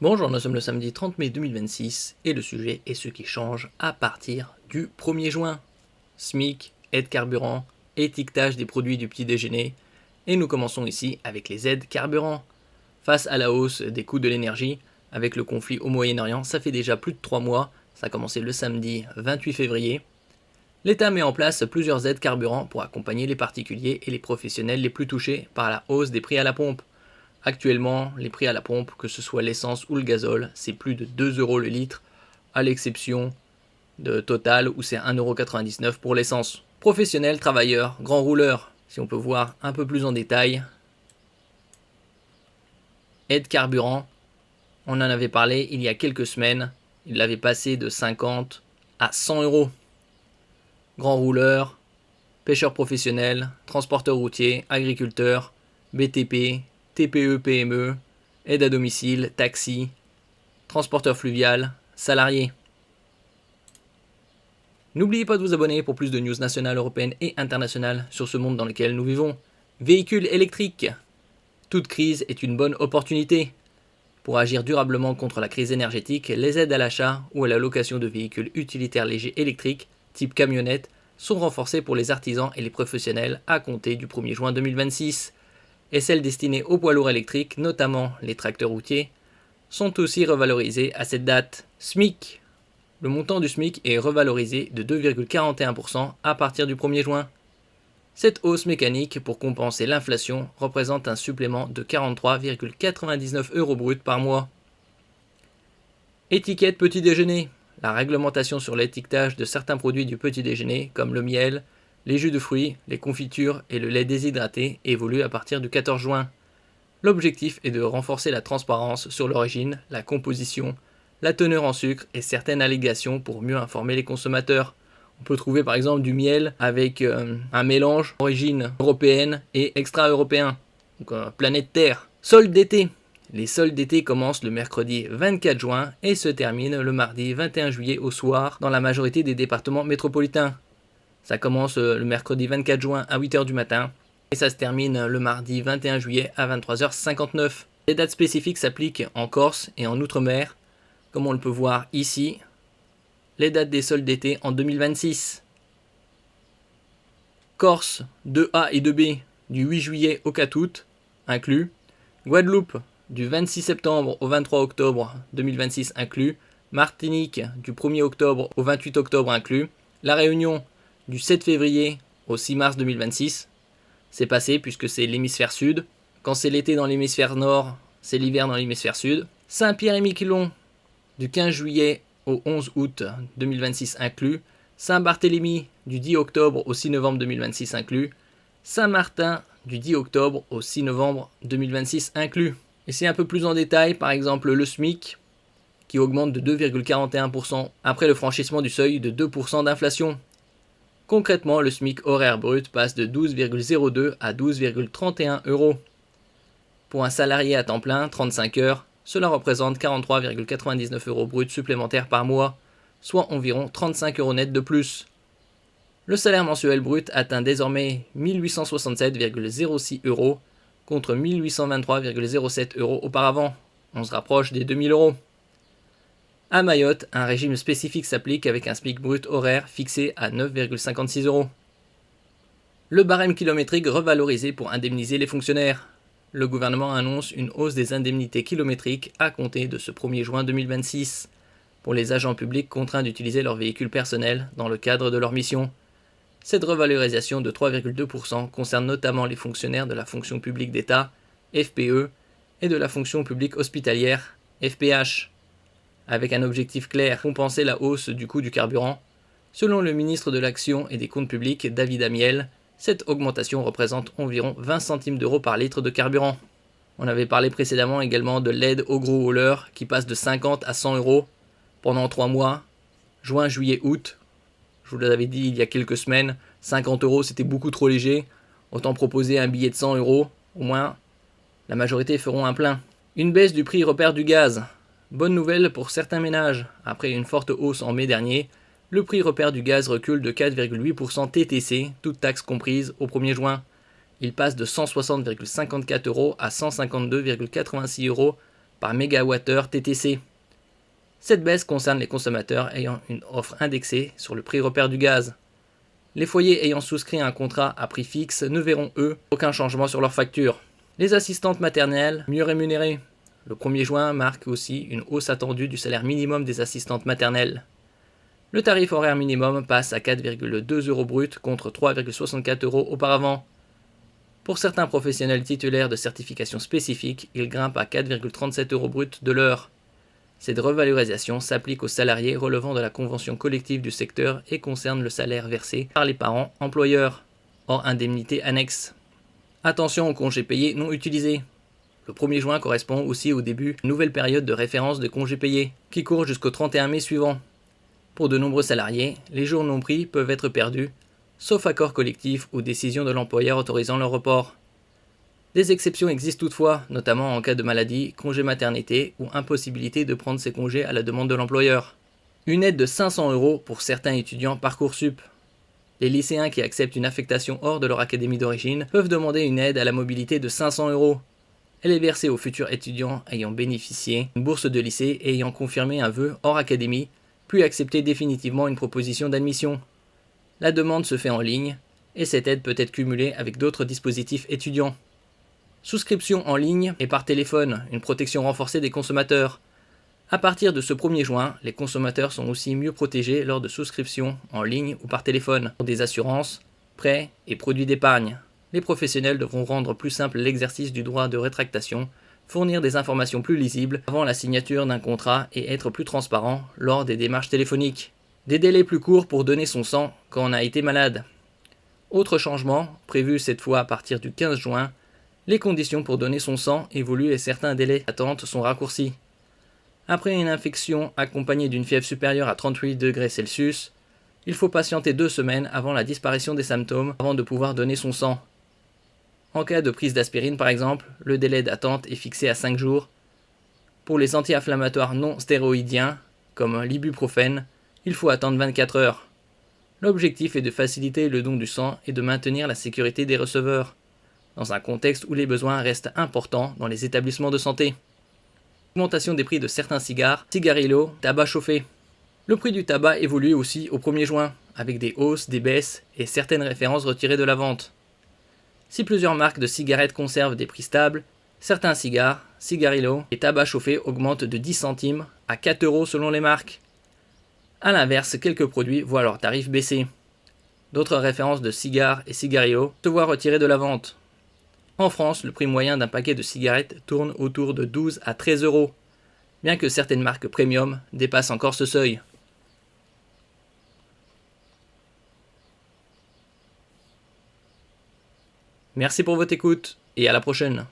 Bonjour, nous sommes le samedi 30 mai 2026 et le sujet est ce qui change à partir du 1er juin. SMIC, aide carburant, étiquetage des produits du petit déjeuner. Et nous commençons ici avec les aides carburant. Face à la hausse des coûts de l'énergie, avec le conflit au Moyen-Orient, ça fait déjà plus de 3 mois, ça a commencé le samedi 28 février. L'État met en place plusieurs aides carburant pour accompagner les particuliers et les professionnels les plus touchés par la hausse des prix à la pompe. Actuellement, les prix à la pompe, que ce soit l'essence ou le gazole, c'est plus de 2 € le litre, à l'exception de Total où c'est 1,99 € pour l'essence. Professionnels, travailleurs, grands rouleurs, si on peut voir un peu plus en détail. Aide carburant, on en avait parlé il y a quelques semaines, il l'avait passé de 50 à 100 €. Grands rouleurs, pêcheurs professionnels, transporteurs routiers, agriculteurs, BTP, TPE, PME, aide à domicile, taxi, transporteur fluvial, salariés. N'oubliez pas de vous abonner pour plus de news nationales, européennes et internationales sur ce monde dans lequel nous vivons. Véhicules électriques. Toute crise est une bonne opportunité. Pour agir durablement contre la crise énergétique, les aides à l'achat ou à la location de véhicules utilitaires légers électriques, type camionnette, sont renforcées pour les artisans et les professionnels à compter du 1er juin 2026. Et celles destinées aux poids lourds électriques, notamment les tracteurs routiers, sont aussi revalorisées à cette date. SMIC. Le montant du SMIC est revalorisé de 2,41% à partir du 1er juin. Cette hausse mécanique pour compenser l'inflation représente un supplément de 43,99 € brut par mois. Étiquette petit déjeuner. La réglementation sur l'étiquetage de certains produits du petit déjeuner, comme le miel, les jus de fruits, les confitures et le lait déshydraté, évolue à partir du 14 juin. L'objectif est de renforcer la transparence sur l'origine, la composition, la teneur en sucre et certaines allégations pour mieux informer les consommateurs. On peut trouver par exemple du miel avec un mélange origine européenne et extra-européen, donc planète Terre. Solde d'été. Les soldes d'été commencent le mercredi 24 juin et se terminent le mardi 21 juillet au soir dans la majorité des départements métropolitains. Ça commence le mercredi 24 juin à 8 h du matin et ça se termine le mardi 21 juillet à 23h59. Les dates spécifiques s'appliquent en Corse et en Outre-mer, comme on le peut voir ici. Les dates des soldes d'été en 2026. Corse, 2A et 2B, du 8 juillet au 4 août, inclus. Guadeloupe, du 26 septembre au 23 octobre 2026, inclus. Martinique, du 1er octobre au 28 octobre, inclus. La Réunion, du 7 février au 6 mars 2026. C'est passé puisque c'est l'hémisphère sud. Quand c'est l'été dans l'hémisphère nord, c'est l'hiver dans l'hémisphère sud. Saint-Pierre-et-Miquelon, du 15 juillet au 11 août 2026 inclus. Saint-Barthélemy, du 10 octobre au 6 novembre 2026 inclus. Saint-Martin, du 10 octobre au 6 novembre 2026 inclus. Et c'est un peu plus en détail, par exemple le SMIC, qui augmente de 2,41% après le franchissement du seuil de 2% d'inflation. Concrètement, le SMIC horaire brut passe de 12,02 à 12,31 €. Pour un salarié à temps plein, 35 heures, cela représente 43,99 € brut supplémentaires par mois, soit environ 35 € net de plus. Le salaire mensuel brut atteint désormais 1867,06 € contre 1823,07 € auparavant. On se rapproche des 2000 €. À Mayotte, un régime spécifique s'applique avec un SMIC brut horaire fixé à 9,56 €. Le barème kilométrique revalorisé pour indemniser les fonctionnaires. Le gouvernement annonce une hausse des indemnités kilométriques à compter de ce 1er juin 2026 pour les agents publics contraints d'utiliser leur véhicule personnel dans le cadre de leur mission. Cette revalorisation de 3,2% concerne notamment les fonctionnaires de la fonction publique d'État, FPE, et de la fonction publique hospitalière, FPH, avec un objectif clair, compenser la hausse du coût du carburant. Selon le ministre de l'Action et des Comptes publics, David Amiel, cette augmentation représente environ 20 centimes d'euros par litre de carburant. On avait parlé précédemment également de l'aide aux gros rouleurs qui passe de 50 à 100 € pendant 3 mois, juin, juillet, août. Je vous l'avais dit il y a quelques semaines, 50 € c'était beaucoup trop léger, autant proposer un billet de 100 €, au moins la majorité feront un plein. Une baisse du prix repère du gaz. Bonne nouvelle pour certains ménages, après une forte hausse en mai dernier, le prix repère du gaz recule de 4,8% TTC, toutes taxes comprises, au 1er juin. Il passe de 160,54 € à 152,86 € par mégawattheure TTC. Cette baisse concerne les consommateurs ayant une offre indexée sur le prix repère du gaz. Les foyers ayant souscrit un contrat à prix fixe ne verront, eux, aucun changement sur leur facture. Les assistantes maternelles mieux rémunérées. Le 1er juin marque aussi une hausse attendue du salaire minimum des assistantes maternelles. Le tarif horaire minimum passe à 4,2 € brut contre 3,64 € auparavant. Pour certains professionnels titulaires de certifications spécifiques, il grimpe à 4,37 € brut de l'heure. Cette revalorisation s'applique aux salariés relevant de la convention collective du secteur et concerne le salaire versé par les parents employeurs, hors indemnité annexe. Attention aux congés payés non utilisés. Le 1er juin correspond aussi au début d'une nouvelle période de référence de congés payés, qui court jusqu'au 31 mai suivant. Pour de nombreux salariés, les jours non pris peuvent être perdus, sauf accord collectif ou décision de l'employeur autorisant leur report. Des exceptions existent toutefois, notamment en cas de maladie, congé maternité ou impossibilité de prendre ses congés à la demande de l'employeur. Une aide de 500 € pour certains étudiants Parcoursup. Les lycéens qui acceptent une affectation hors de leur académie d'origine peuvent demander une aide à la mobilité de 500 €. Elle est versée aux futurs étudiants ayant bénéficié d'une bourse de lycée et ayant confirmé un vœu hors académie, puis accepté définitivement une proposition d'admission. La demande se fait en ligne, et cette aide peut être cumulée avec d'autres dispositifs étudiants. Souscription en ligne et par téléphone, une protection renforcée des consommateurs. À partir de ce 1er juin, les consommateurs sont aussi mieux protégés lors de souscriptions en ligne ou par téléphone, pour des assurances, prêts et produits d'épargne. Les professionnels devront rendre plus simple l'exercice du droit de rétractation, fournir des informations plus lisibles avant la signature d'un contrat et être plus transparent lors des démarches téléphoniques. Des délais plus courts pour donner son sang quand on a été malade. Autre changement, prévu cette fois à partir du 15 juin, les conditions pour donner son sang évoluent et certains délais d'attente sont raccourcis. Après une infection accompagnée d'une fièvre supérieure à 38 degrés Celsius, il faut patienter 2 semaines avant la disparition des symptômes avant de pouvoir donner son sang. En cas de prise d'aspirine par exemple, le délai d'attente est fixé à 5 jours. Pour les anti-inflammatoires non stéroïdiens, comme l'ibuprofène, il faut attendre 24 heures. L'objectif est de faciliter le don du sang et de maintenir la sécurité des receveurs, dans un contexte où les besoins restent importants dans les établissements de santé. Augmentation des prix de certains cigares, cigarillos, tabac chauffé. Le prix du tabac évolue aussi au 1er juin, avec des hausses, des baisses et certaines références retirées de la vente. Si plusieurs marques de cigarettes conservent des prix stables, certains cigares, cigarillos et tabac chauffé augmentent de 10 centimes à 4 € selon les marques. A l'inverse, quelques produits voient leurs tarifs baisser. D'autres références de cigares et cigarillos se voient retirées de la vente. En France, le prix moyen d'un paquet de cigarettes tourne autour de 12 à 13 €, bien que certaines marques premium dépassent encore ce seuil. Merci pour votre écoute et à la prochaine.